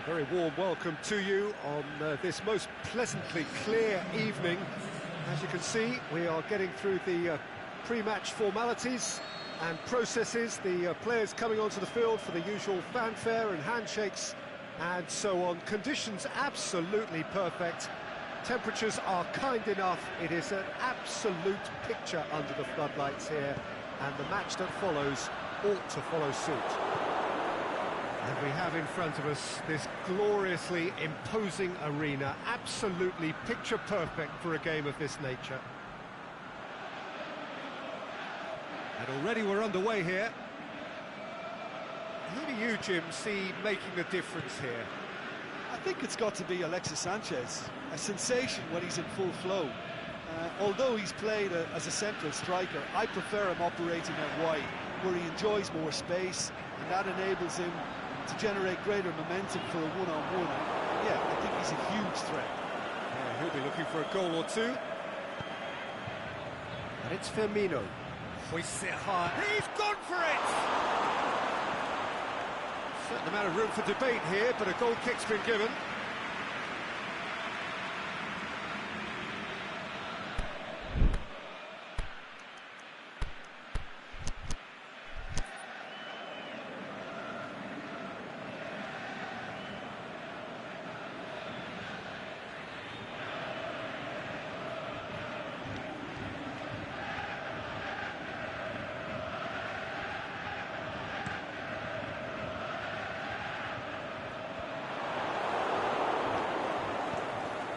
Very warm welcome to you on this most pleasantly clear evening. As you can see, we are getting through the pre-match formalities and processes, the players coming onto the field for the usual fanfare and handshakes and so on. Conditions absolutely perfect. Temperatures are kind enough. It is an absolute picture under the floodlights here, and the match that follows ought to follow suit. And we have in front of us this gloriously imposing arena, absolutely picture perfect for a game of this nature. And already we're underway here. Who do you, Jim, see making a difference here? I think it's got to be Alexis Sanchez, a sensation when he's in full flow. Although he's played as a central striker, I prefer him operating out wide, where he enjoys more space, and that enables him to generate greater momentum for a one-on-one. Yeah, I think he's a huge threat. Yeah, he'll be looking for a goal or two. And it's Firmino. Hoists it high. He's gone for it! Certain amount of room for debate here, but a goal kick's been given.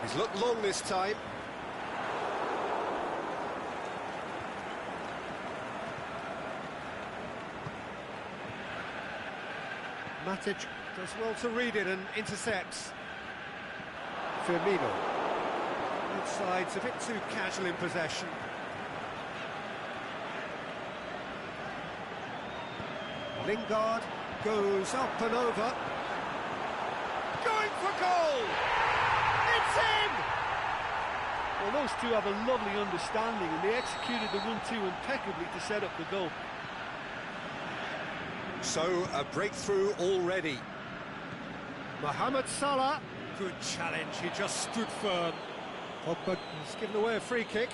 He's looked long this time. Matic does well to read it and intercepts. Firmino. Both sides a bit too casual in possession. Lingard goes up and over. Going for goal! It's in! Well, those two have a lovely understanding, and they executed the 1-2 impeccably to set up the goal. So, a breakthrough already. Mohamed Salah. Good challenge, he just stood firm. Pogba has given away a free kick.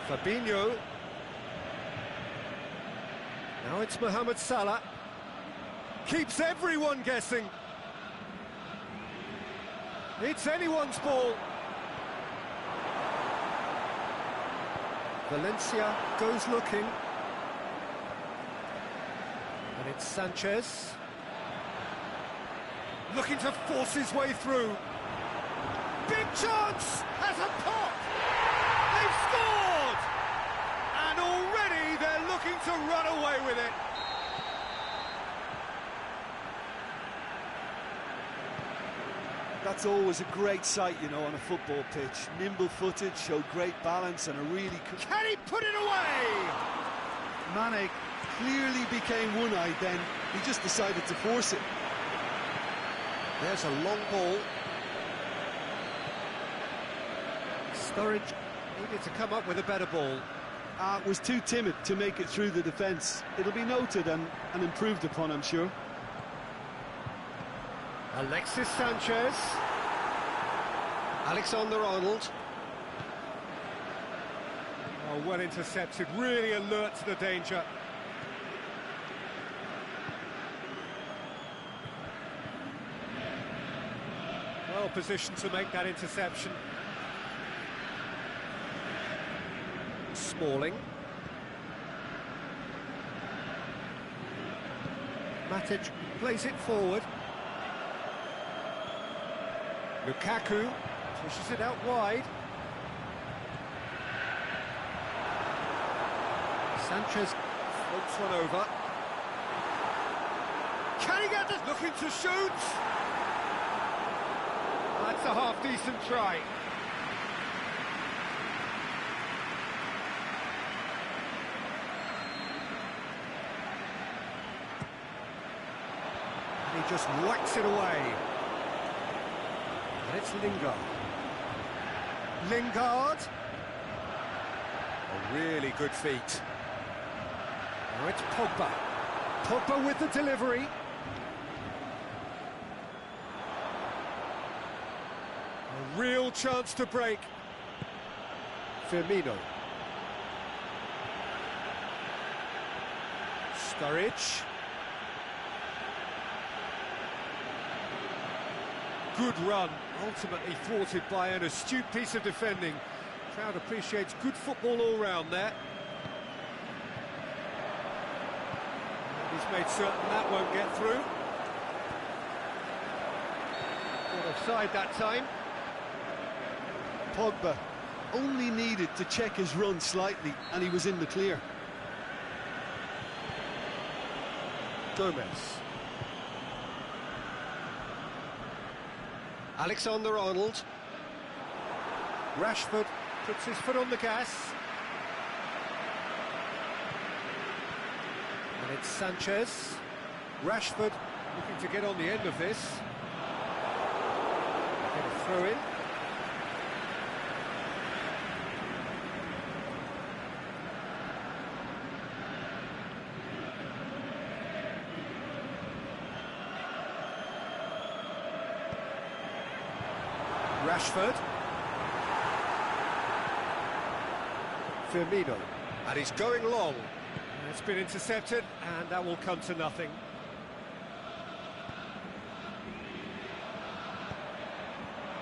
Fabinho. Now it's Mohamed Salah. Keeps everyone guessing. It's anyone's ball. Valencia goes looking. And it's Sanchez. Looking to force his way through. Big chance! Has a pop! They've scored! And already they're looking to run away with it. That's always a great sight, you know, on a football pitch. Nimble-footed, show great balance, and a really... Can he put it away? Mane clearly became one-eyed then. He just decided to force it. There's a long ball. Sturridge needed to come up with a better ball. Was too timid to make it through the defence. It'll be noted and improved upon, I'm sure. Alexis Sanchez. Alexander-Arnold. Oh, well intercepted, really alert to the danger. Well positioned to make that interception. Smalling. Matic plays it forward. Lukaku pushes it out wide. Sanchez floats one over. Can he get this? Looking to shoot. That's a half-decent try. And he just whacks it away. And it's Lingard. Lingard. A really good feat. Now it's Pogba. Pogba with the delivery. A real chance to break. Firmino. Sturridge. Good run, ultimately thwarted by an astute piece of defending. Crowd appreciates good football all round there. He's made certain that won't get through. Got offside that time. Pogba only needed to check his run slightly and he was in the clear. Gomez. Alexander-Arnold. Rashford puts his foot on the gas. And it's Sanchez. Rashford looking to get on the end of this. Get a throw in. Rashford. Firmino. And he's going long. It's been intercepted, and that will come to nothing.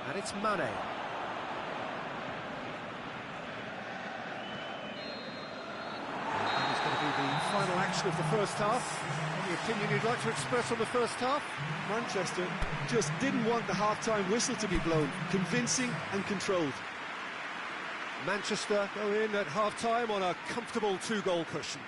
And it's Mane. And it's going to be the final action of the first half. Any opinion you'd like to express on the first half? Manchester just didn't want the half-time whistle to be blown. Convincing and controlled. Manchester go in at half-time on a comfortable two-goal cushion.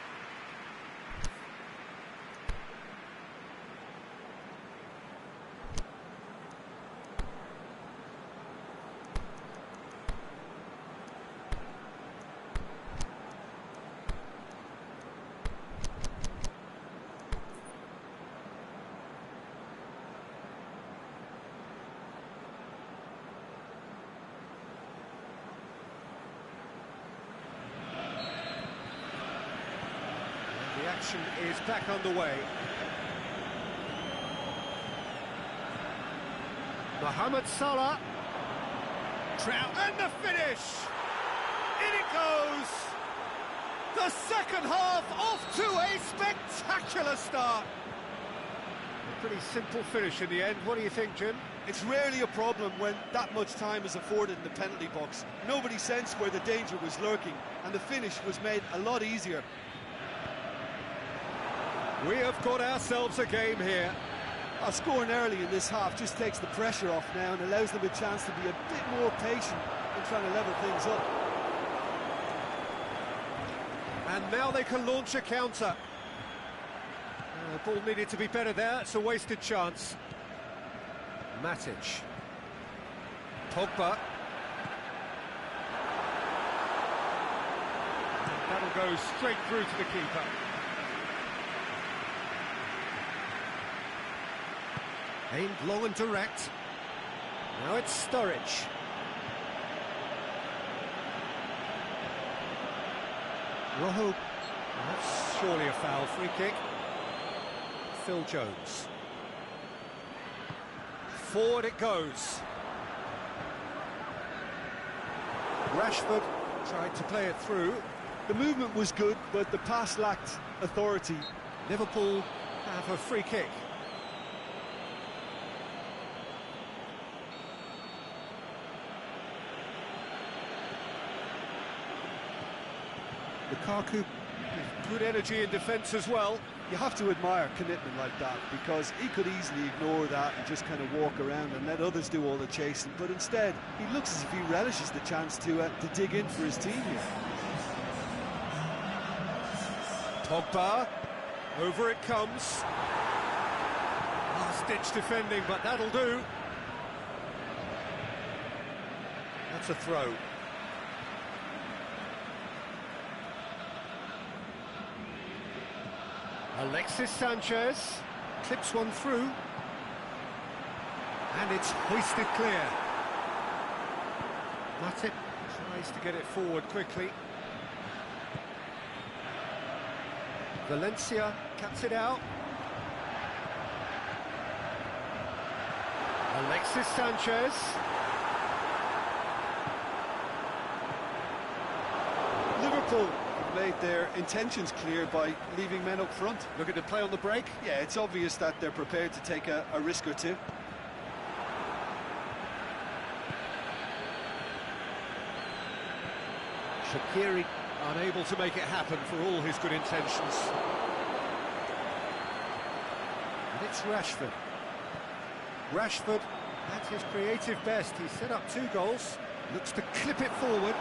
The action is back underway. Mohamed Salah. Trout, and the finish! In it goes! The second half off to a spectacular start. A pretty simple finish in the end. What do you think, Jim? It's rarely a problem when that much time is afforded in the penalty box. Nobody sensed where the danger was lurking, and the finish was made a lot easier. We have got ourselves a game here. Scoring early in this half just takes the pressure off now and allows them a chance to be a bit more patient in trying to level things up. And now they can launch a counter. The ball needed to be better there. It's a wasted chance. Matic. Pogba. That'll go straight through to the keeper. Aimed long and direct. Now it's Sturridge. Rojo. That's surely a foul. Free kick. Phil Jones. Forward it goes. Rashford tried to play it through. The movement was good, but the pass lacked authority. Liverpool have a free kick. Lukaku with good energy in defence as well. You have to admire commitment like that, because he could easily ignore that and just kind of walk around and let others do all the chasing, but instead he looks as if he relishes the chance to dig in for his team here. Pogba, over it comes. Last-ditch defending, but that'll do. That's a throw. Alexis Sanchez clips one through, and it's hoisted clear. Matic tries to get it forward quickly. Valencia cuts it out. Alexis Sanchez. Liverpool made their intentions clear by leaving men up front. Looking to play on the break. Yeah, it's obvious that they're prepared to take a risk or two. Shaqiri unable to make it happen for all his good intentions. And it's Rashford. Rashford at his creative best. He set up 2 goals. Looks to clip it forward.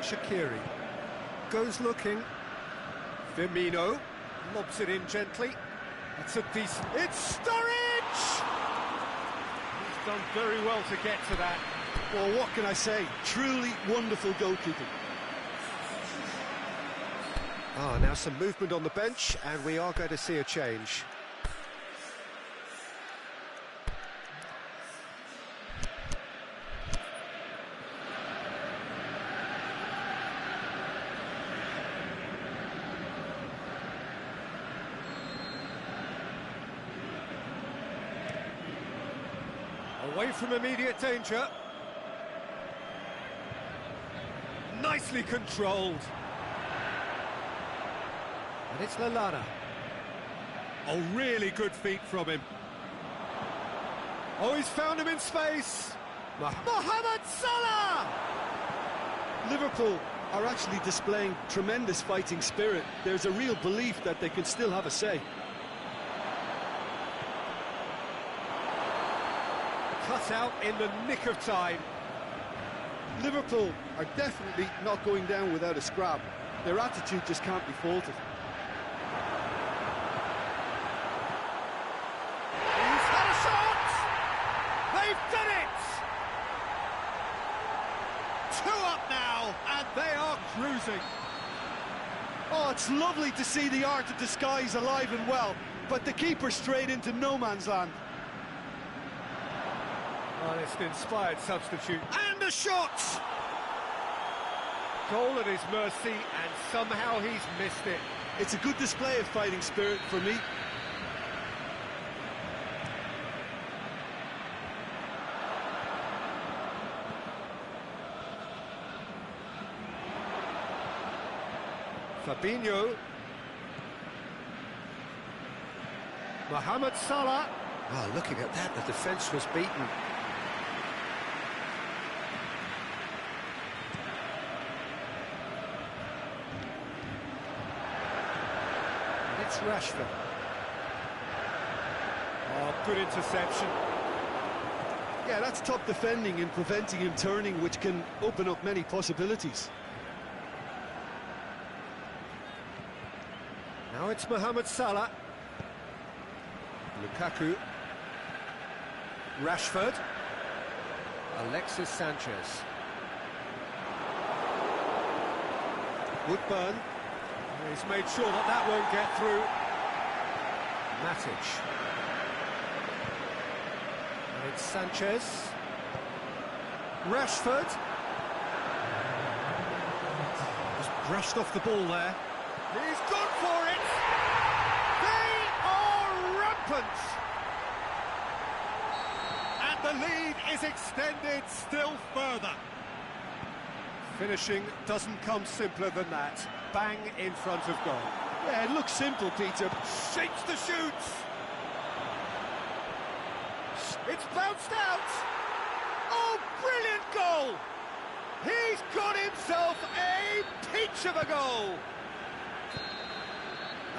Shaqiri goes looking. Firmino lobs it in gently. It's a decent... It's Sturridge! He's done very well to get to that. Well, what can I say? Truly wonderful goalkeeping. Now some movement on the bench, and we are going to see a change. Away from immediate danger. Nicely controlled. And it's Lallana. Oh, really good feet from him. Oh, he's found him in space. Mohamed Salah! Liverpool are actually displaying tremendous fighting spirit. There's a real belief that they can still have a say. Cut out in the nick of time. Liverpool are definitely not going down without a scrap. Their attitude just can't be faulted. He's had a shot! They've done it! 2 up now, and they are cruising. Oh, it's lovely to see the art of disguise alive and well, but the keeper straight into no man's land. Well, it's an inspired substitute. And a shot! Goal at his mercy, and somehow he's missed it. It's a good display of fighting spirit for me. Fabinho. Mohamed Salah. Oh, looking at that, the defence was beaten. And it's Rashford. Oh, good interception. Yeah, that's top defending and preventing him turning, which can open up many possibilities. Now it's Mohamed Salah. Lukaku. Rashford. Alexis Sanchez. Woodburn. He's made sure that that won't get through. Matic. And it's Sanchez. Rashford. Just brushed off the ball there. He's gone for it! They are rampant! And the lead is extended still further. Finishing doesn't come simpler than that. Bang in front of goal. Yeah, it looks simple, Peter. Shapes the shoots! It's bounced out! Oh, brilliant goal! He's got himself a peach of a goal!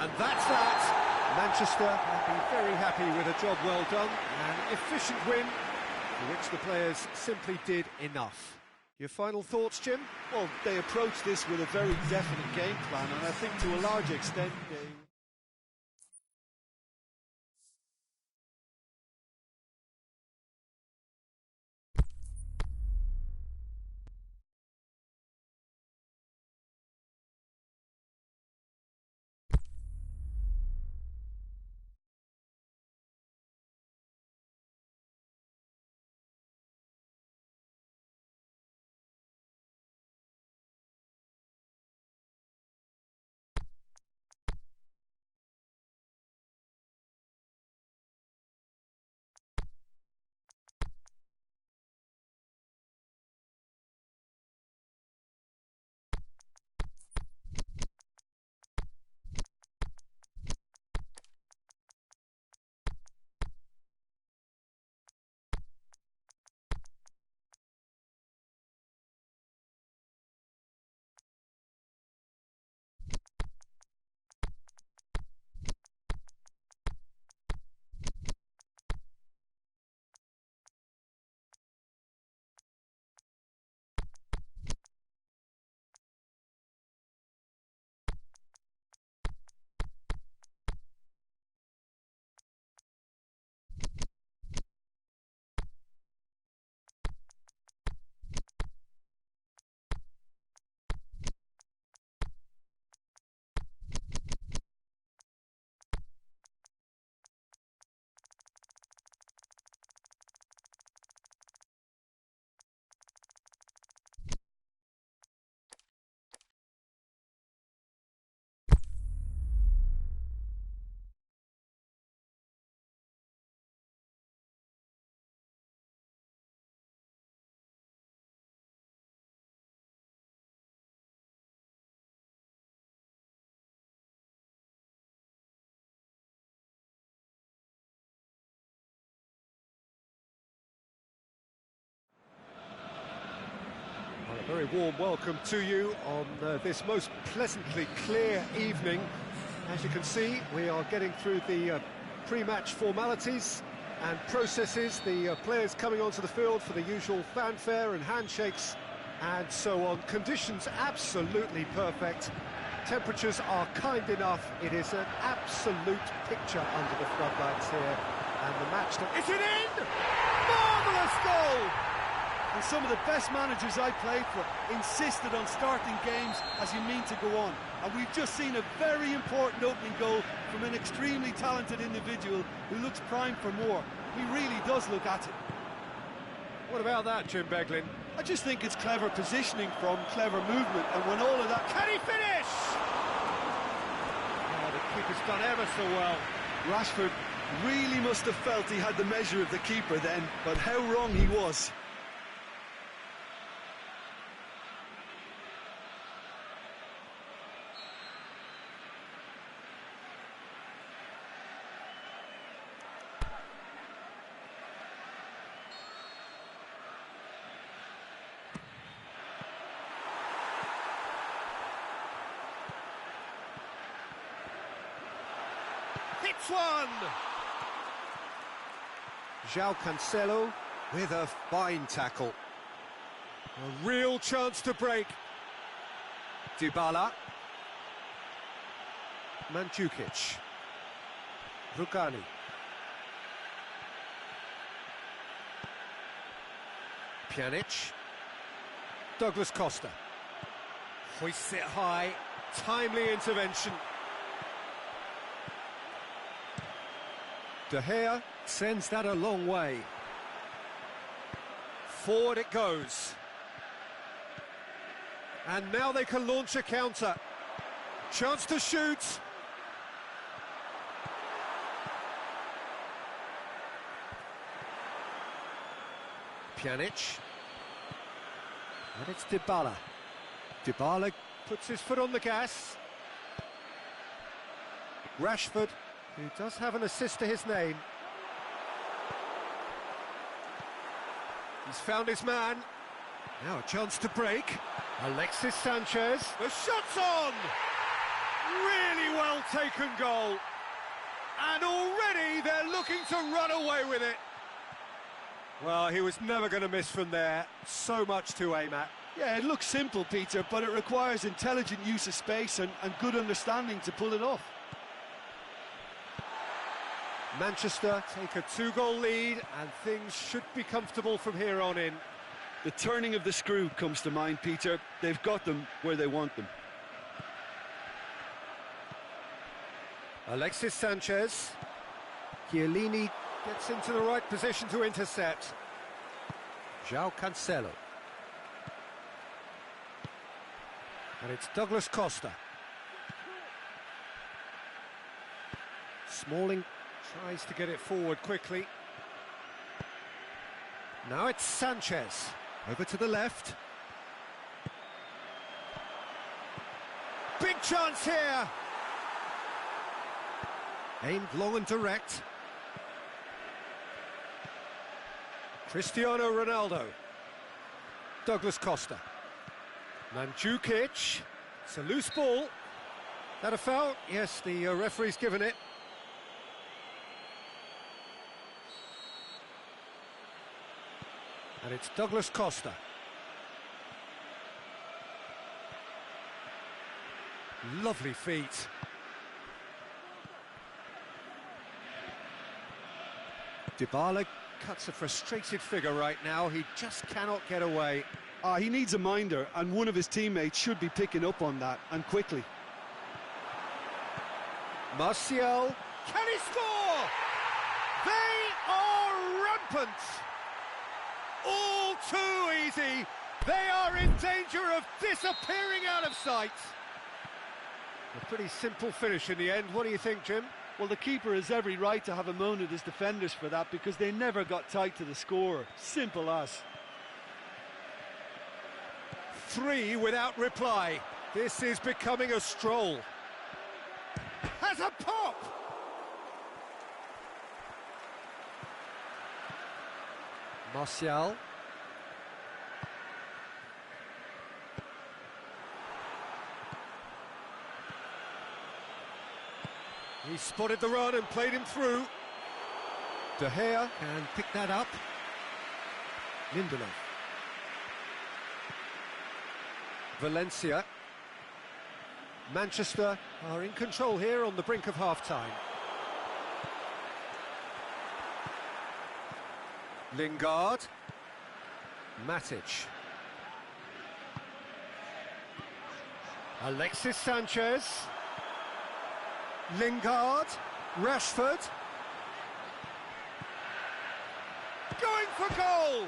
And that's that. Manchester have been very happy with a job well done. An efficient win, for which the players simply did enough. Your final thoughts, Jim? Well, they approached this with a very definite game plan, and I think to a large extent they A very warm welcome to you on this most pleasantly clear evening. As you can see, we are getting through the pre-match formalities and processes, the players coming onto the field for the usual fanfare and handshakes and so on. Conditions absolutely perfect. Temperatures are kind enough. It is an absolute picture under the floodlights here. And the match... Is it in? Marvellous goal! And some of the best managers I played for insisted on starting games as you mean to go on. And we've just seen a very important opening goal from an extremely talented individual who looks primed for more. He really does look at it. What about that, Jim Beglin? I just think it's clever positioning from clever movement, and when all of that... Can he finish? Oh, the keeper's done ever so well. Rashford really must have felt he had the measure of the keeper then, but how wrong he was. Hits one! João Cancelo with a fine tackle. A real chance to break. Dybala. Mandzukic. Rugani. Pjanic. Douglas Costa. Hoists it high. Timely intervention. De Gea sends that a long way. Forward it goes. And now they can launch a counter. Chance to shoot. Pjanic. And it's Dybala. Dybala puts his foot on the gas. Rashford, who does have an assist to his name. He's found his man. Now a chance to break. Alexis Sanchez. The shot's on! Really well taken goal. And already they're looking to run away with it. Well, he was never going to miss from there. So much to aim at. Yeah, it looks simple, Peter, but it requires intelligent use of space and good understanding to pull it off. Manchester take a 2-goal lead and things should be comfortable from here on in. The turning of the screw comes to mind, Peter. They've got them where they want them. Alexis Sanchez. Chiellini gets into the right position to intercept. João Cancelo. And it's Douglas Costa. Smalling tries to get it forward quickly. Now it's Sanchez. Over to the left. Big chance here! Aimed long and direct. Cristiano Ronaldo. Douglas Costa. Mandzukic. It's a loose ball. That a foul? Yes, the referee's given it. And it's Douglas Costa. Lovely feet. Dybala cuts a frustrated figure right now. He just cannot get away. He needs a minder, and one of his teammates should be picking up on that, and quickly. Martial. Can he score? They are rampant. All too easy. They are in danger of disappearing out of sight. A pretty simple finish in the end. What do you think, Jim? Well, the keeper has every right to have a moan at his defenders for that because they never got tight to the scorer. Simple as. 3 without reply. This is becoming a stroll. Has a pop! Martial. He spotted the run and played him through. De Gea can pick that up. Lindelof. Valencia. Manchester are in control here on the brink of half-time. Lingard. Matic. Alexis Sanchez. Lingard. Rashford. Going for goal!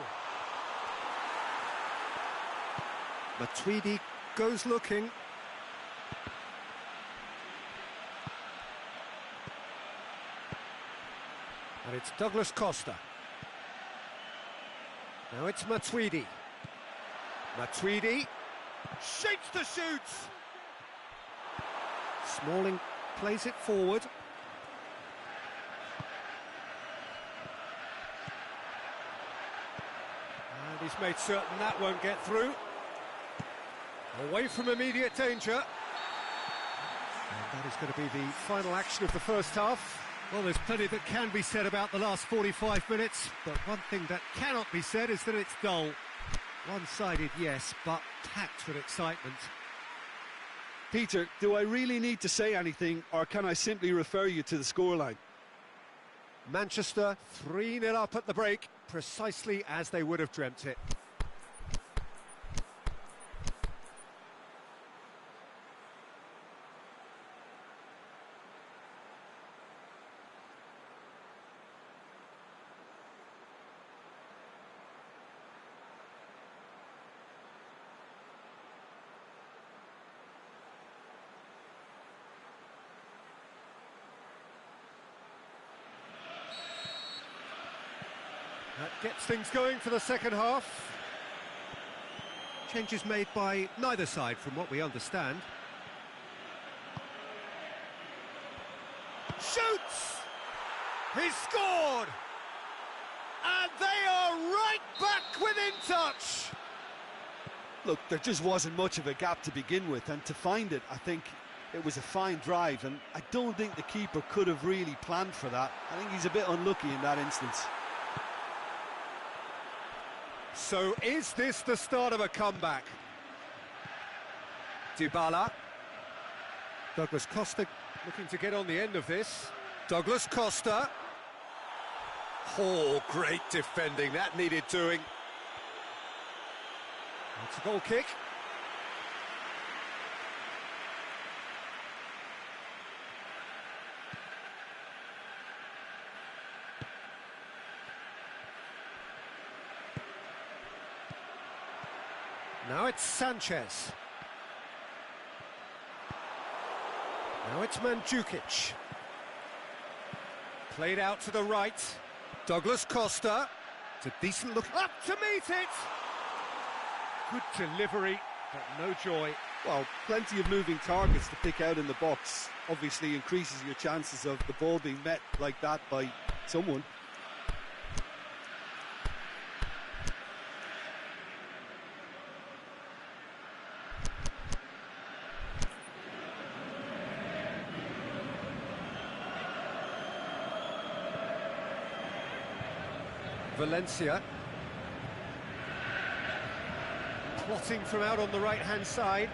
Matuidi goes looking. And it's Douglas Costa. Now it's Matuidi. Matuidi shapes the shoot. Smalling plays it forward. And he's made certain that won't get through. Away from immediate danger. And that is going to be the final action of the first half. Well, there's plenty that can be said about the last 45 minutes, but one thing that cannot be said is that it's dull. One-sided, yes, but packed with excitement. Peter, do I really need to say anything, or can I simply refer you to the scoreline? Manchester 3-0 up at the break, precisely as they would have dreamt it. That gets things going for the second half. Changes made by neither side, from what we understand. Shoots! He's scored! And they are right back within touch! Look, there just wasn't much of a gap to begin with, and to find it, I think it was a fine drive, and I don't think the keeper could have really planned for that. I think he's a bit unlucky in that instance. So is this the start of a comeback? Dybala. Douglas Costa looking to get on the end of this. Douglas Costa. Oh, great defending. That needed doing. It's a goal kick. Now it's Sanchez. Now it's Mandzukic. Played out to the right. Douglas Costa. It's a decent look. Up to meet it! Good delivery, but no joy. Well, plenty of moving targets to pick out in the box. Obviously increases your chances of the ball being met like that by someone. Valencia. Plotting from out on the right-hand side.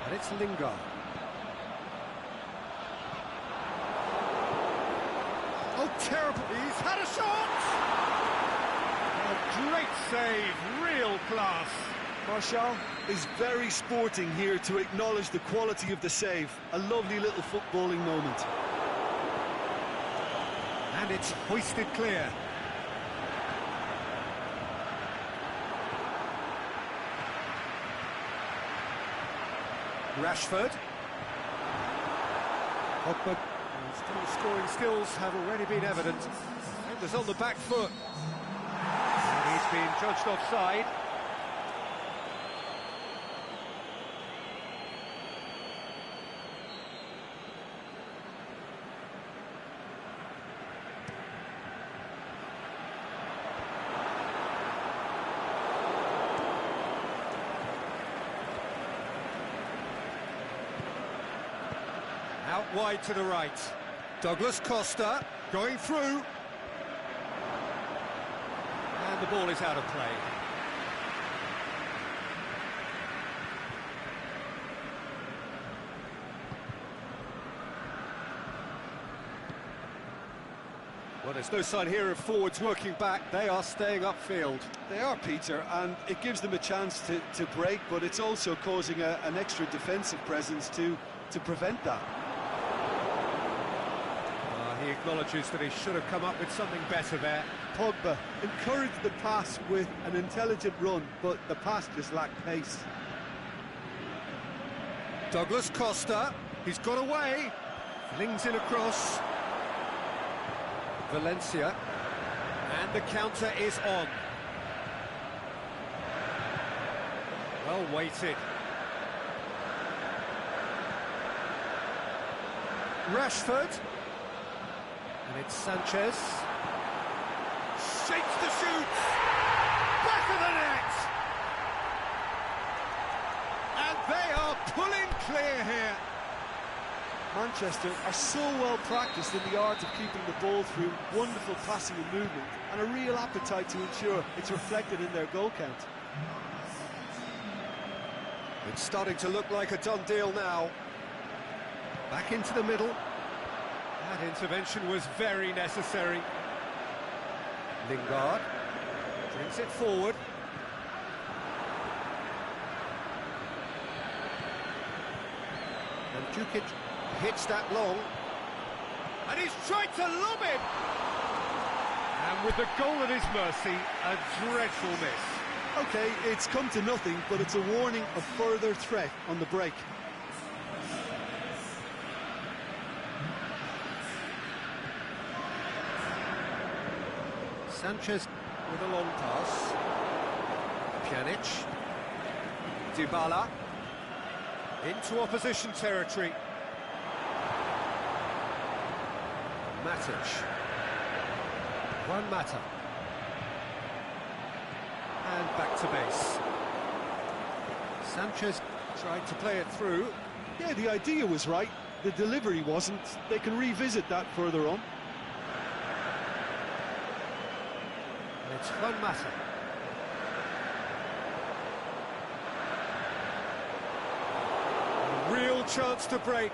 And it's Lingard. Oh, terrible. He's had a shot! A great save, real class. Martial is very sporting here to acknowledge the quality of the save. A lovely little footballing moment. And it's hoisted clear. Rashford. Pogba. His scoring skills have already been evident. Defenders on the back foot. And he's been judged offside. Out out wide to the right. Douglas Costa going through. And the ball is out of play. Well, there's no sign here of forwards working back. They are staying upfield. They are, Peter, and it gives them a chance to break, but it's also causing an extra defensive presence to prevent that. He acknowledges that he should have come up with something better there. Pogba encouraged the pass with an intelligent run, but the pass just lacked pace. Douglas Costa, he's got away, flings in across. Valencia, and the counter is on. Well weighted. Rashford, and it's Sanchez. Shakes the shoot, back of the net, and they are pulling clear here. Manchester are so well practiced in the art of keeping the ball through wonderful passing and movement, and a real appetite to ensure it's reflected in their goal count. It's starting to look like a done deal now. Back into the middle. That intervention was very necessary. Lingard brings it forward. And Djukic hits that long, and he's tried to lob it, and with the goal at his mercy, a dreadful miss. Okay, it's come to nothing, but it's a warning of further threat on the break. Sanchez with a long pass. Pjanic, Dybala into opposition territory. Matic, Juan Mata, and back to base. Sanchez tried to play it through. Yeah, the idea was right, the delivery wasn't. They can revisit that further on. And it's Juan Mata. A real chance to break.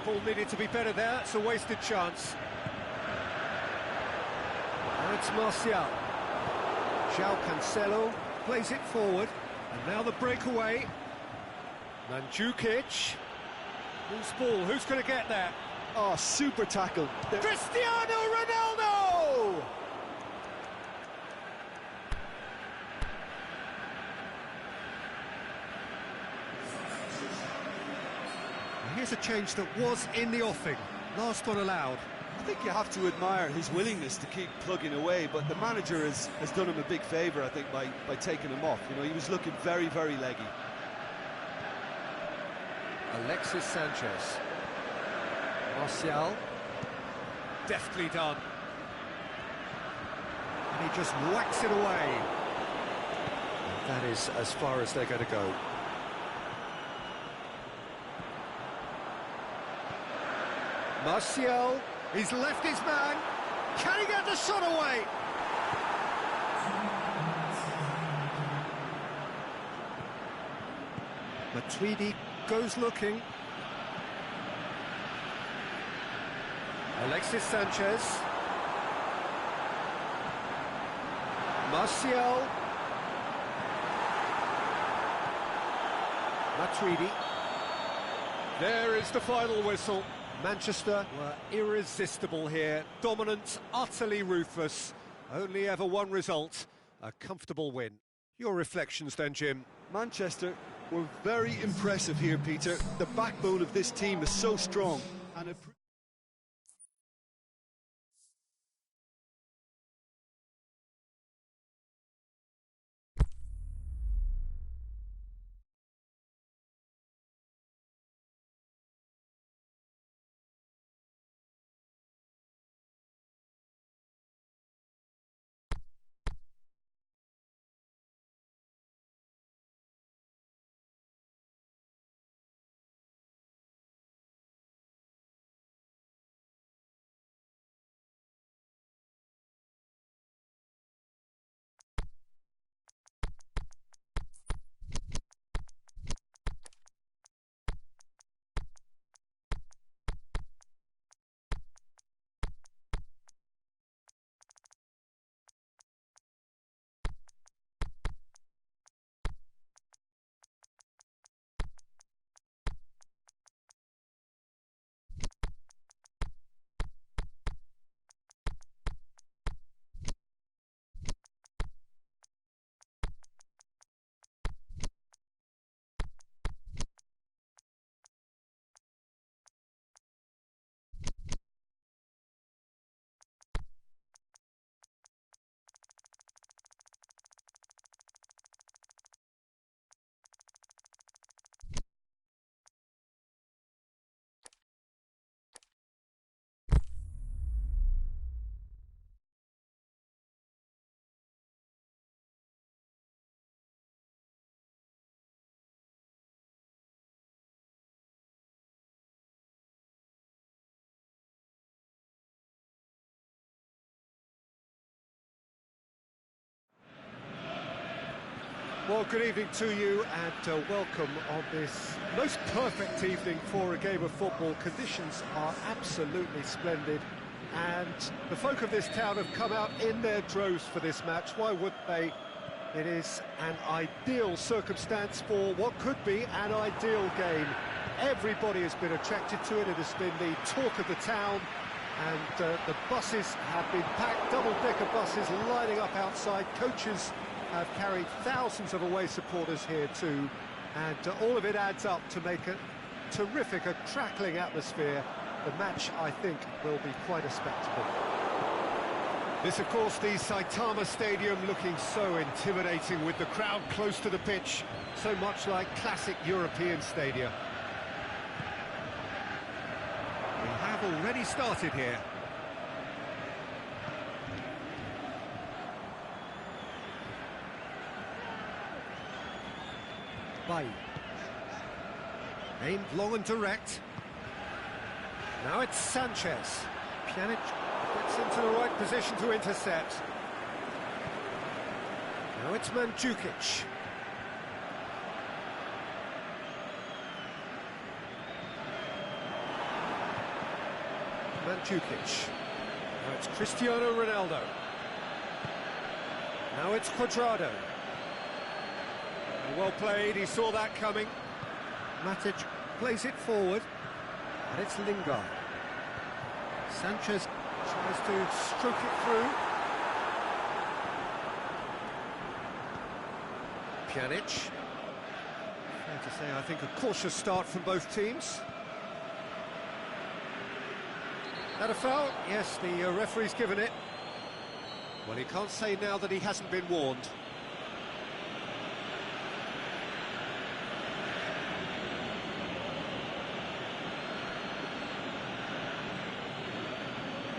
The ball needed to be better there, it's a wasted chance. And it's Martial. João Cancelo plays it forward, and now the breakaway. Mandzukic. Who's ball? Who's going to get there? Oh, super tackle. Cristiano Ronaldo! Here's a change that was in the offing. Last one allowed. I think you have to admire his willingness to keep plugging away, but the manager has done him a big favour, I think, by taking him off. You know, he was looking very, very leggy. Alexis Sanchez. Martial. Deftly done. And he just whacks it away. And that is as far as they're going to go. Martial, he's left his man. Can he get the shot away? Matuidi goes looking. Alexis Sanchez. Martial. Matuidi. There is the final whistle. Manchester were irresistible here, dominant, utterly ruthless. Only ever one result, a comfortable win. Your reflections then, Jim? Manchester were very impressive here, Peter. The backbone of this team is so strong, and Well, good evening to you and welcome on this most perfect evening for a game of football. Conditions are absolutely splendid and the folk of this town have come out in their droves for this match. Why wouldn't they? It is an ideal circumstance for what could be an ideal game. Everybody has been attracted to it. It has been the talk of the town, and the buses have been packed, double-decker buses lining up outside. Coaches have carried thousands of away supporters here too, and all of it adds up to make a terrific, a crackling atmosphere. The match, I think, will be quite a spectacle. This, of course, the Saitama Stadium, looking so intimidating with the crowd close to the pitch, so much like classic European stadia. We have already started here. Bay. Aimed long and direct. Now it's Sanchez. Pjanic gets into the right position to intercept. Now it's Mandzukic. Mandzukic. Now it's Cristiano Ronaldo. Now it's Cuadrado. Well played, he saw that coming. Matic plays it forward, and it's Lingard. Sanchez tries to stroke it through. Pjanic. Fair to say, I think, a cautious start from both teams. That a foul? Yes, the referee's given it. Well, he can't say now that he hasn't been warned.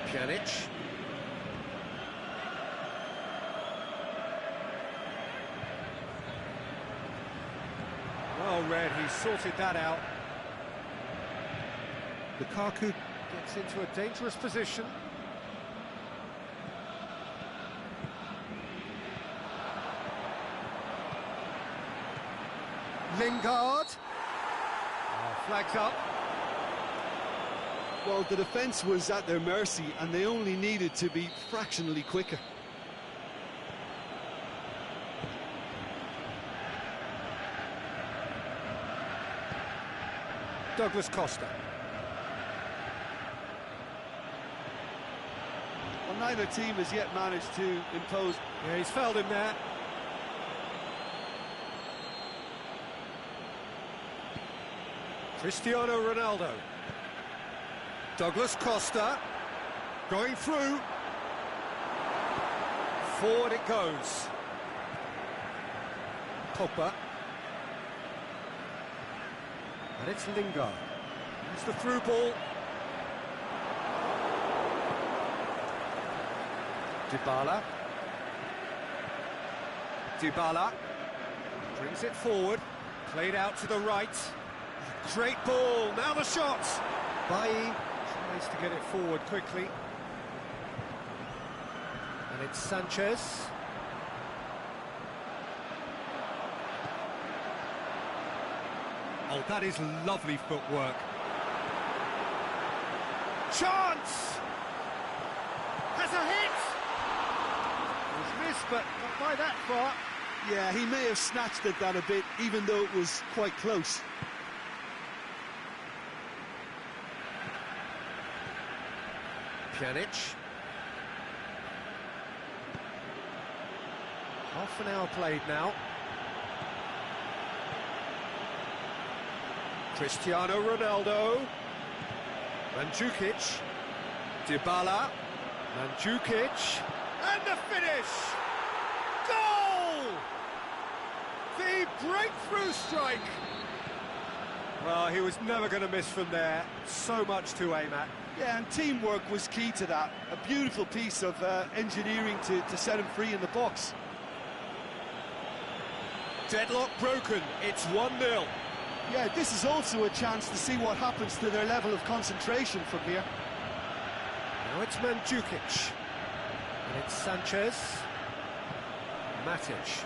Pjanic. Well read, he sorted that out. Lukaku gets into a dangerous position. Lingard. Flags up. Well, the defence was at their mercy and they only needed to be fractionally quicker. Douglas Costa. Well, neither team has yet managed to impose. Yeah, he's fouled him there. Cristiano Ronaldo. Douglas Costa. Going through. Forward it goes. Pogba. And it's Lingard. It's the through ball. Dybala. Dybala brings it forward. Played out to the right. Great ball. Now the shots. Bailly tries to get it forward quickly. And it's Sanchez. Oh, that is lovely footwork. Chance! Has a hit! It was missed, but not by that far. Yeah, he may have snatched at that a bit, even though it was quite close. Pjanic. Half an hour played now. Cristiano Ronaldo. Mandzukic. Dybala. Mandzukic. And the finish! Goal! The breakthrough strike! Well, he was never going to miss from there. So much to aim at. Yeah, and teamwork was key to that. A beautiful piece of engineering to set him free in the box. Deadlock broken. It's 1-0. Yeah, this is also a chance to see what happens to their level of concentration from here. Now it's Mandzukic. And it's Sanchez. Matic.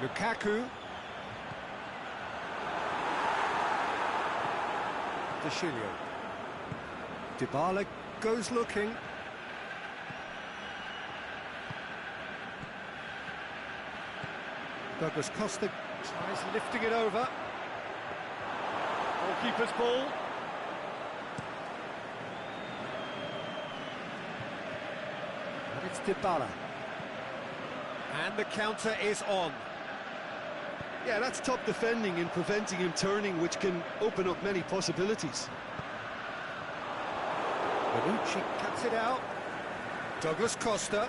Lukaku. Dashilio. Dybala goes looking. Douglas Costa tries lifting it over. Goalkeeper's ball. And it's Dybala. And the counter is on. Yeah, that's top defending and preventing him turning, which can open up many possibilities. Bonucci cuts it out. Douglas Costa.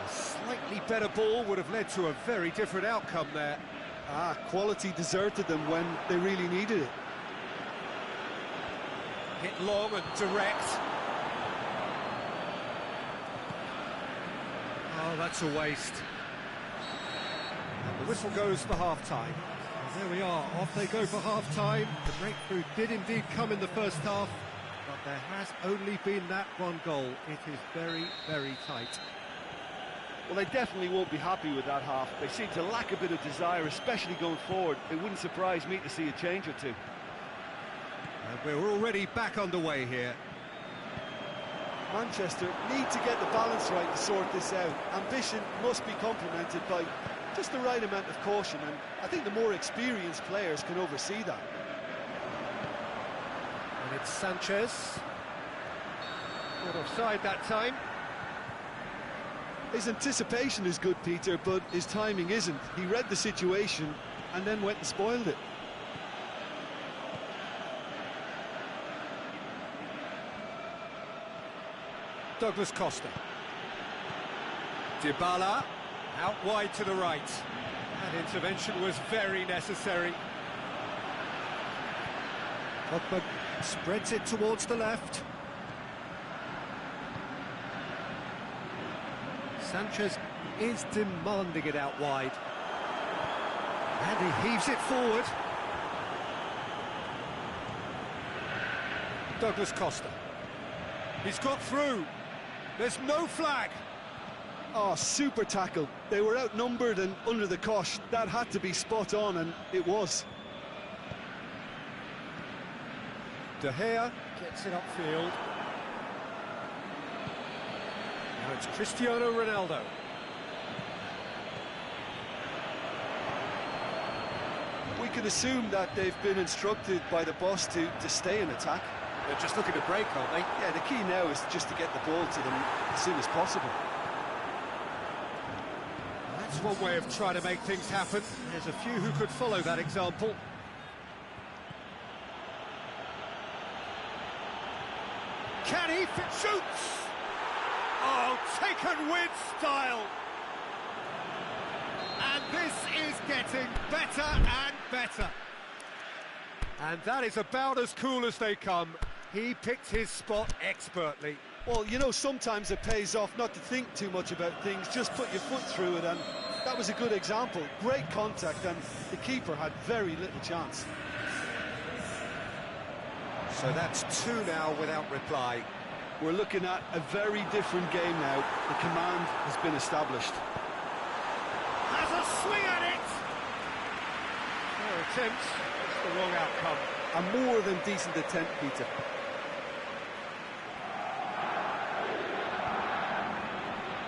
A slightly better ball would have led to a very different outcome there. Quality deserted them when they really needed it. Hit long and direct. Oh, that's a waste. And the whistle goes for half-time. And there we are, off they go for half-time. The breakthrough did indeed come in the first half, but there has only been that one goal. It is very, very tight. Well, they definitely won't be happy with that half. They seem to lack a bit of desire, especially going forward. It wouldn't surprise me to see a change or two. And we're already back underway here. Manchester need to get the balance right to sort this out. Ambition must be complemented by just the right amount of caution, and I think the more experienced players can oversee that. And it's Sanchez. Not offside that time. His anticipation is good, Peter, but his timing isn't. He read the situation and then went and spoiled it. Douglas Costa. Dybala, out wide to the right. That intervention was very necessary. Pogba spreads it towards the left. Sanchez is demanding it out wide. And he heaves it forward. Douglas Costa. He's got through. There's no flag. Oh, super tackle. They were outnumbered and under the cosh. That had to be spot on, and it was. De Gea gets it upfield. Now it's Cristiano Ronaldo. We can assume that they've been instructed by the boss to stay in attack. They're just looking to break, aren't they? Yeah, the key now is just to get the ball to them as soon as possible. That's one way of trying to make things happen. There's a few who could follow that example. Can he shoots? Oh, taken with style. And this is getting better and better. And that is about as cool as they come. He picked his spot expertly. Well, you know, sometimes it pays off not to think too much about things, just put your foot through it, and that was a good example. Great contact, and the keeper had very little chance. So that's two now without reply. We're looking at a very different game now. The command has been established. Has a swing at it! Their attempts, it's the wrong outcome. A more than decent attempt, Peter.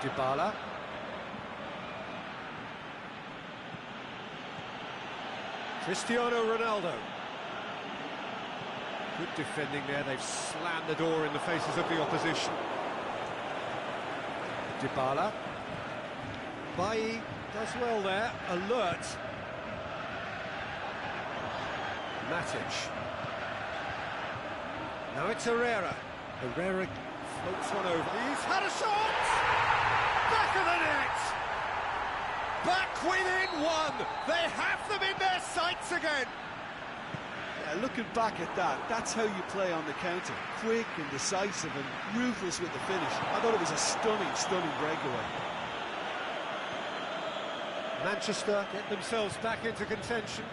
Dybala. Cristiano Ronaldo. Good defending there, they've slammed the door in the faces of the opposition. Dybala. Bailly does well there, alert. Matic. Now it's Herrera. Herrera floats one over. He's had a shot! Back of the net! Back within one! They have them in their sights again! Yeah, looking back at that, that's how you play on the counter. Quick and decisive and ruthless with the finish. I thought it was a stunning, stunning breakaway. Manchester get themselves back into contention.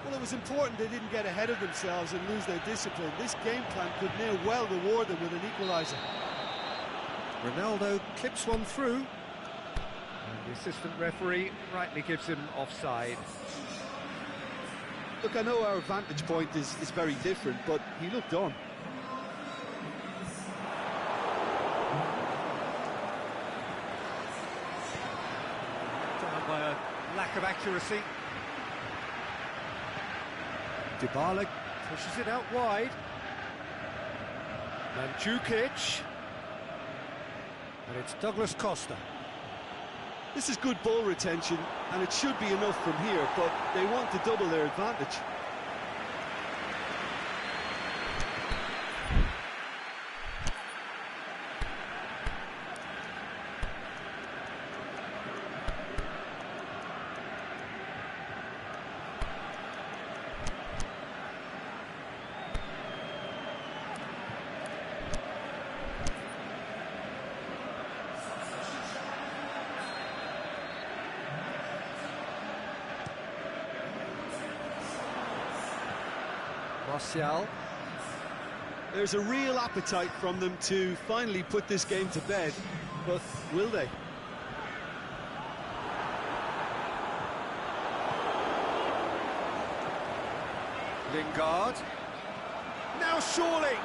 Well, it was important they didn't get ahead of themselves and lose their discipline. This game plan could now well reward them with an equaliser. Ronaldo clips one through. And the assistant referee rightly gives him offside. Look, I know our vantage point is very different, but he looked on. Down by a lack of accuracy. Dybala pushes it out wide. Mandzukic. And it's Douglas Costa. This is good ball retention, and it should be enough from here, but they want to double their advantage. Martial. There's a real appetite from them to finally put this game to bed, but will they? Lingard. Now surely!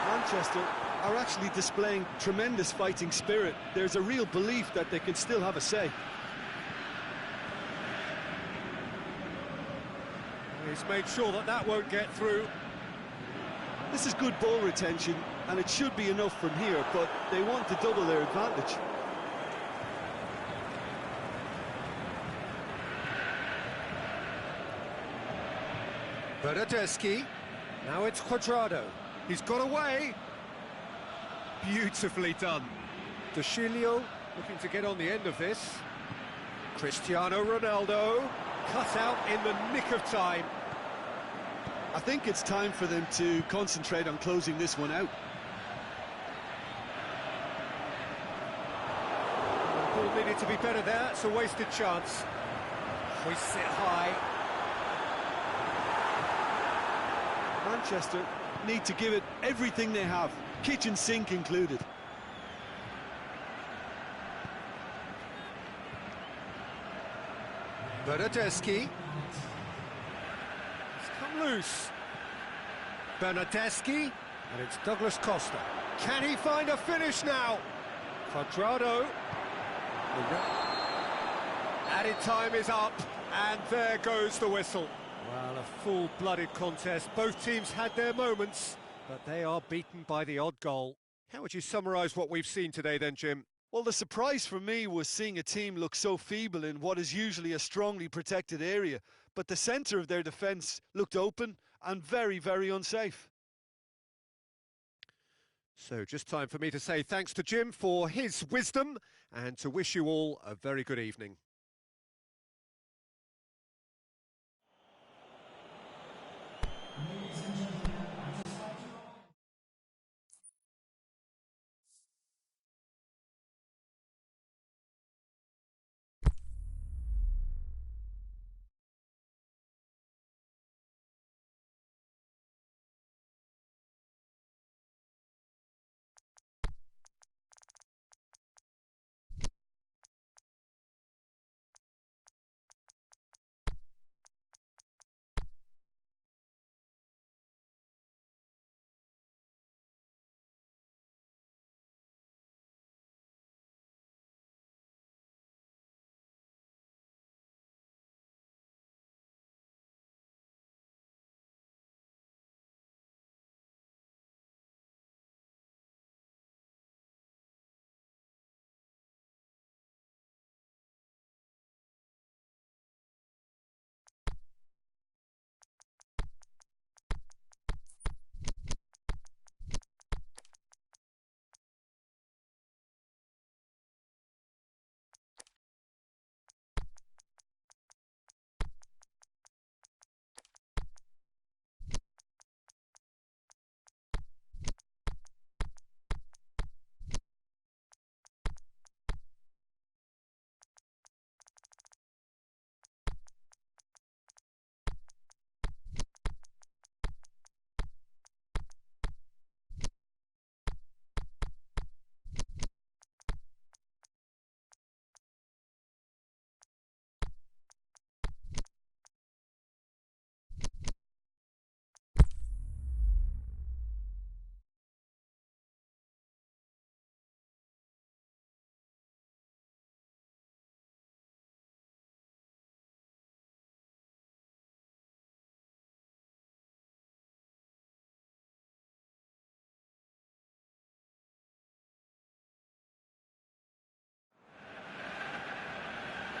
Manchester are actually displaying tremendous fighting spirit. There's a real belief that they can still have a say. He's made sure that that won't get through. This is good ball retention, and it should be enough from here, but they want to double their advantage. Bernardeschi. Now it's Cuadrado. He's got away. Beautifully done. De Chilio looking to get on the end of this. Cristiano Ronaldo. Cut out in the nick of time. I think it's time for them to concentrate on closing this one out. The ball needed to be better there. It's a wasted chance. Hoists it high. Manchester need to give it everything they have, kitchen sink included. Bernardeschi. It's come loose. Bernardeschi. And it's Douglas Costa. Can he find a finish now? Cuadrado. Added time is up. And there goes the whistle. Well, a full-blooded contest. Both teams had their moments, but they are beaten by the odd goal. How would you summarise what we've seen today then, Jim? Well, the surprise for me was seeing a team look so feeble in what is usually a strongly protected area, but the centre of their defence looked open and very, very unsafe. So just time for me to say thanks to Jim for his wisdom and to wish you all a very good evening.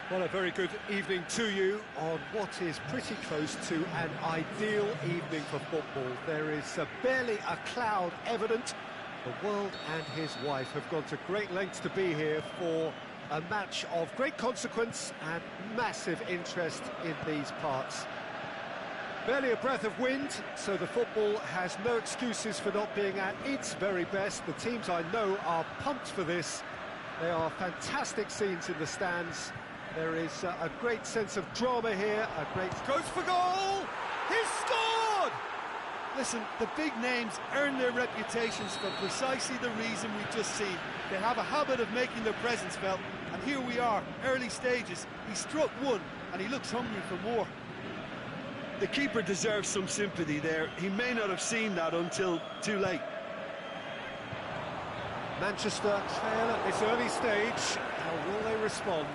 Well, a very good evening to you on what is pretty close to an ideal evening for football. There is barely a cloud evident. The world and his wife have gone to great lengths to be here for a match of great consequence and massive interest in these parts. Barely a breath of wind, so the football has no excuses for not being at its very best. The teams I know are pumped for this. There are fantastic scenes in the stands. There is a great sense of drama here, a great... Goes for goal! He's scored! Listen, the big names earn their reputations for precisely the reason we've just seen. They have a habit of making their presence felt, and here we are, early stages. He struck one, and he looks hungry for more. The keeper deserves some sympathy there. He may not have seen that until too late. Manchester trail at this early stage. How will they respond?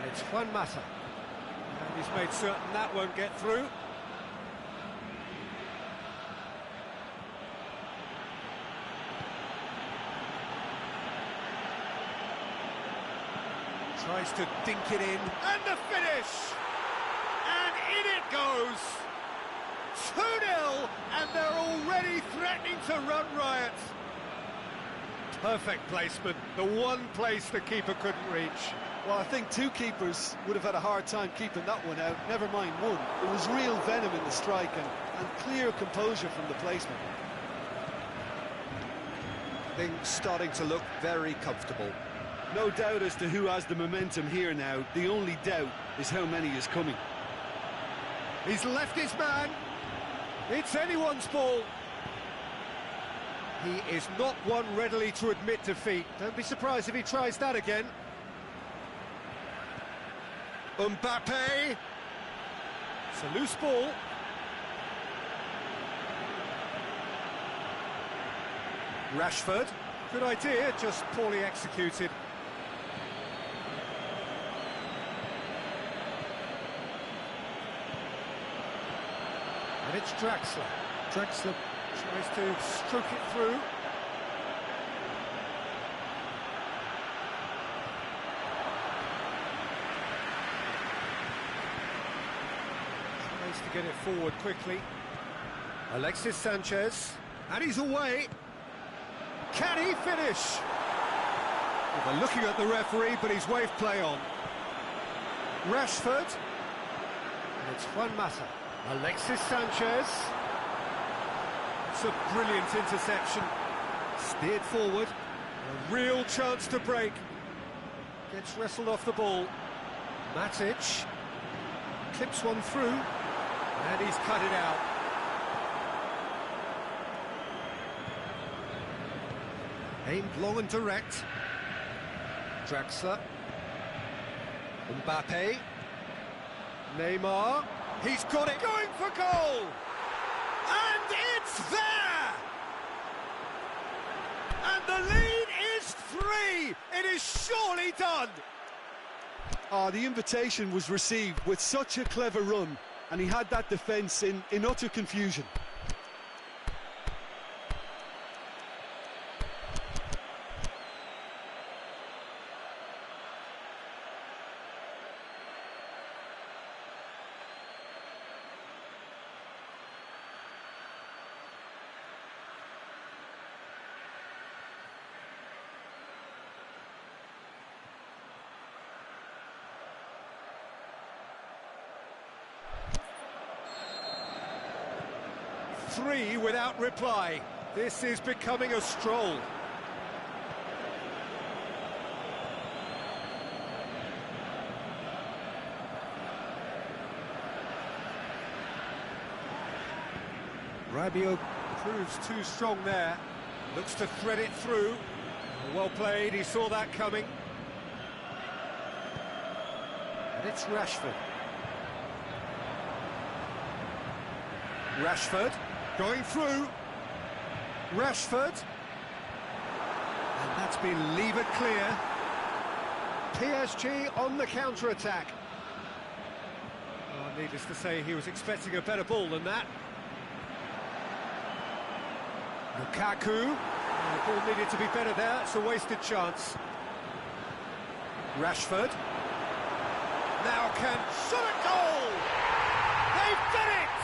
And it's Juan Mata. And he's made certain that won't get through. Tries to dink it in, and the finish! And in it goes! 2-0, and they're already threatening to run riot. Perfect placement, the one place the keeper couldn't reach. Well, I think two keepers would have had a hard time keeping that one out, never mind one. There was real venom in the strike and clear composure from the placement. Things starting to look very comfortable. No doubt as to who has the momentum here now. The only doubt is how many is coming. He's left his man. It's anyone's ball. He is not one readily to admit defeat. Don't be surprised if he tries that again. Mbappe. It's a loose ball. Rashford. Good idea, just poorly executed. And it's Draxler. Draxler tries to stroke it through. Tries to get it forward quickly. Alexis Sanchez. And he's away. Can he finish? Well, they're looking at the referee, but he's waved play on. Rashford. And it's Juan Mata. Alexis Sanchez. It's a brilliant interception. Steered forward. A real chance to break. Gets wrestled off the ball. Matic. Clips one through. And he's cut it out. Aimed long and direct. Draxler. Mbappe. Neymar. He's got it. Going for goal! And it's there! And the lead is 3! It is surely done! The invitation was received with such a clever run, and he had that defence in utter confusion. Three without reply. This is becoming a stroll. Rabiot proves too strong there. Looks to thread it through. Well played, he saw that coming. And it's Rashford. Rashford. Going through. Rashford. And that's been levered clear. PSG on the counter-attack. Oh, needless to say, he was expecting a better ball than that. Lukaku. The ball needed to be better there. It's a wasted chance. Rashford. Now can shot a goal! They've done it!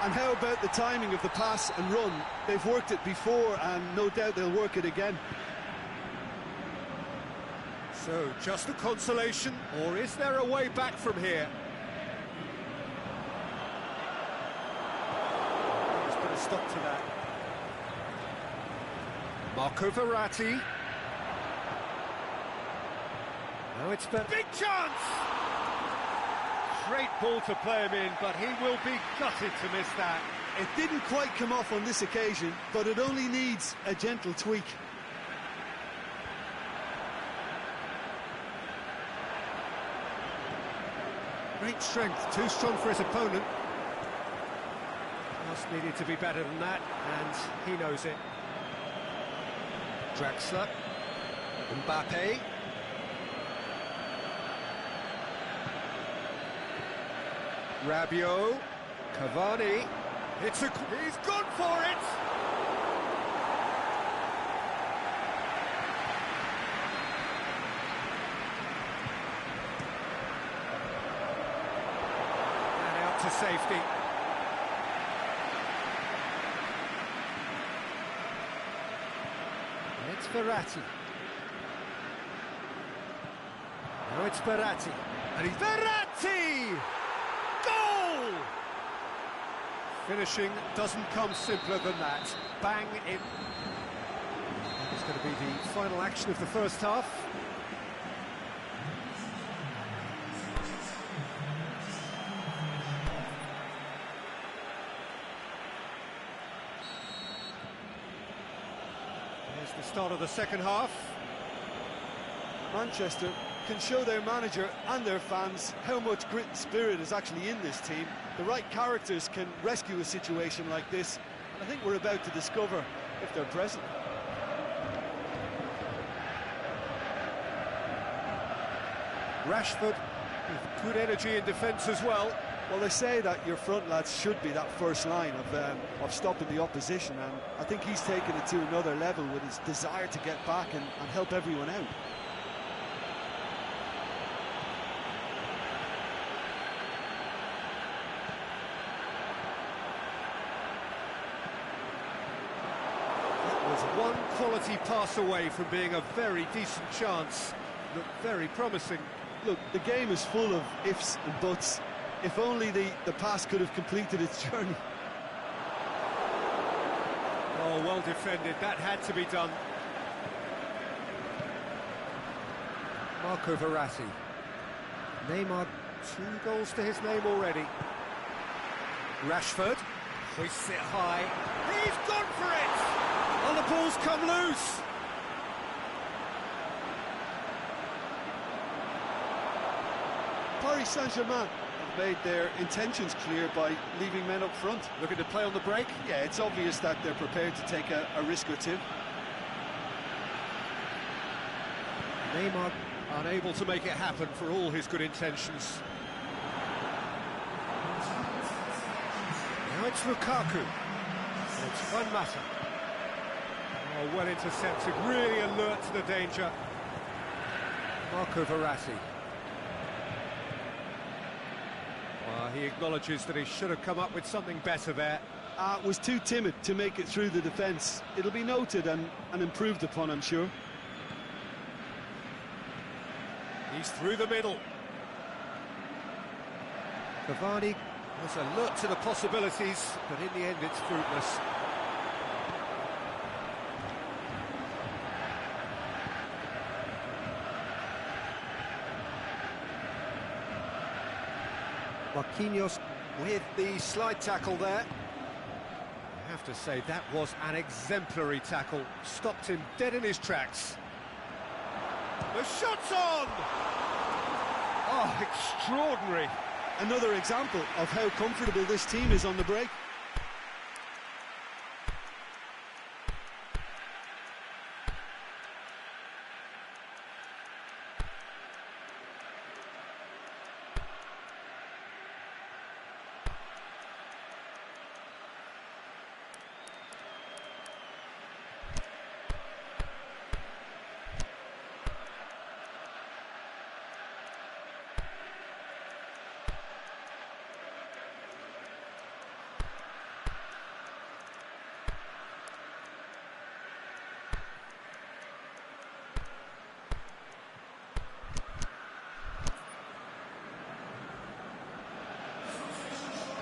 And how about the timing of the pass and run? They've worked it before and no doubt they'll work it again. So, just a consolation, or is there a way back from here? Let's put a stop to that. Marco Verratti. Now it's been big chance! Great ball to play him in, but he will be gutted to miss that. It didn't quite come off on this occasion, but it only needs a gentle tweak. Great strength, too strong for his opponent. Just needed to be better than that, and he knows it. Draxler, Mbappe. Rabiot, Cavani. He's gone for it! And out to safety. It's Verratti. Now it's Verratti. And he's Verratti! Goal! Finishing doesn't come simpler than that. Bang in. It's going to be the final action of the first half. There's the start of the second half. Manchester can show their manager and their fans how much grit and spirit is actually in this team. The right characters can rescue a situation like this, and I think we're about to discover if they're present. Rashford with good energy in defence as well. Well, they say that your front lads should be that first line of stopping the opposition, and I think he's taken it to another level with his desire to get back and help everyone out. One quality pass away from being a very decent chance. Looked very promising. Look, the game is full of ifs and buts. If only the pass could have completed its journey. Oh, well defended. That had to be done. Marco Verratti. Neymar, 2 goals to his name already. Rashford. Hoists it high. He's gone for it! And the ball's come loose. Paris Saint-Germain have made their intentions clear by leaving men up front. Looking to play on the break? Yeah, it's obvious that they're prepared to take a risk or two. Neymar unable to make it happen for all his good intentions. Now it's Lukaku. And it's Juan Mata. Oh, well intercepted, really alert to the danger. Marco Verratti. Well, he acknowledges that he should have come up with something better there. Was too timid to make it through the defence. It'll be noted and improved upon, I'm sure. He's through the middle. Cavani was alert to the possibilities, but in the end it's fruitless. Marquinhos with the slide tackle there. I have to say that was an exemplary tackle. Stopped him dead in his tracks. The shot's on! Oh, extraordinary. Another example of how comfortable this team is on the break.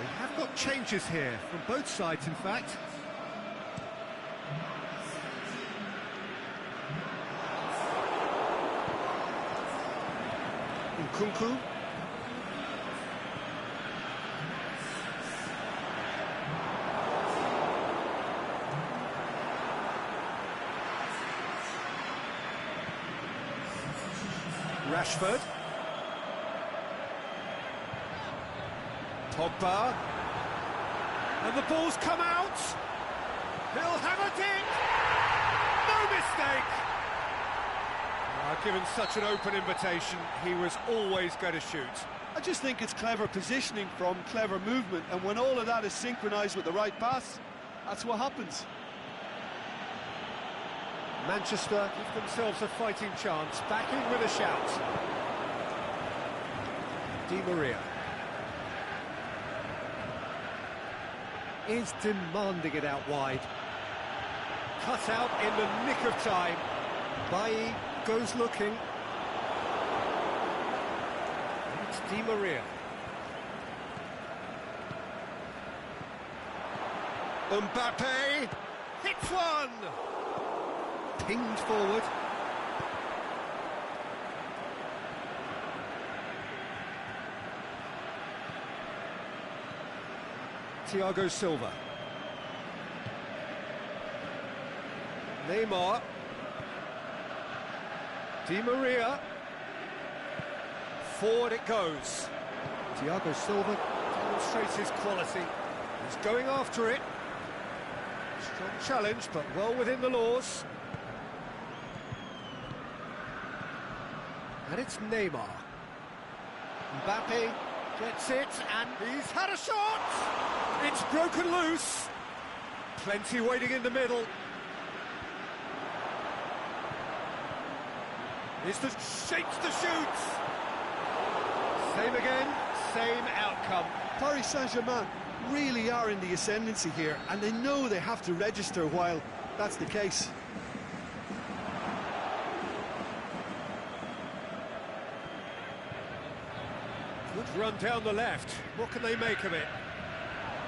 We have got changes here from both sides, in fact. Nkunku. Rashford. Pogba. And the ball's come out. He'll have a dig. No mistake. Given such an open invitation, he was always going to shoot. I just think it's clever positioning from clever movement, and when all of that is synchronised with the right pass, that's what happens. Manchester give themselves a fighting chance, back in with a shout. Di Maria is demanding it out wide. Cut out in the nick of time. Bailly goes looking. It's Di Maria. Mbappe hits one. Pinged forward. Thiago Silva. Neymar. Di Maria. Forward it goes. Thiago Silva demonstrates his quality. He's going after it. Strong challenge, but well within the laws. And it's Neymar. Mbappe gets it, and he's had a shot! It's broken loose. Plenty waiting in the middle. Is the shapes to shoot. Same again, same outcome. Paris Saint-Germain really are in the ascendancy here, and they know they have to register while that's the case. Good run down the left. What can they make of it?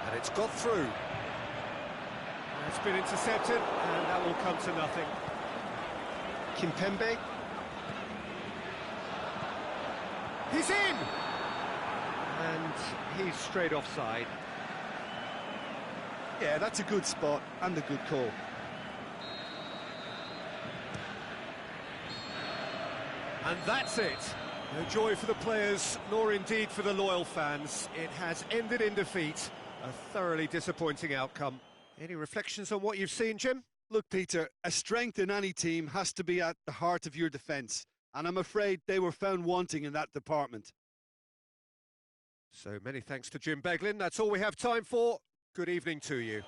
And it's got through. It's been intercepted, and that will come to nothing. Kimpembe. He's in! And he's straight offside. Yeah, that's a good spot and a good call. And that's it. No joy for the players, nor indeed for the loyal fans. It has ended in defeat. A thoroughly disappointing outcome. Any reflections on what you've seen, Jim? Look, Peter, a strength in any team has to be at the heart of your defence, and I'm afraid they were found wanting in that department. So many thanks to Jim Beglin. That's all we have time for. Good evening to you.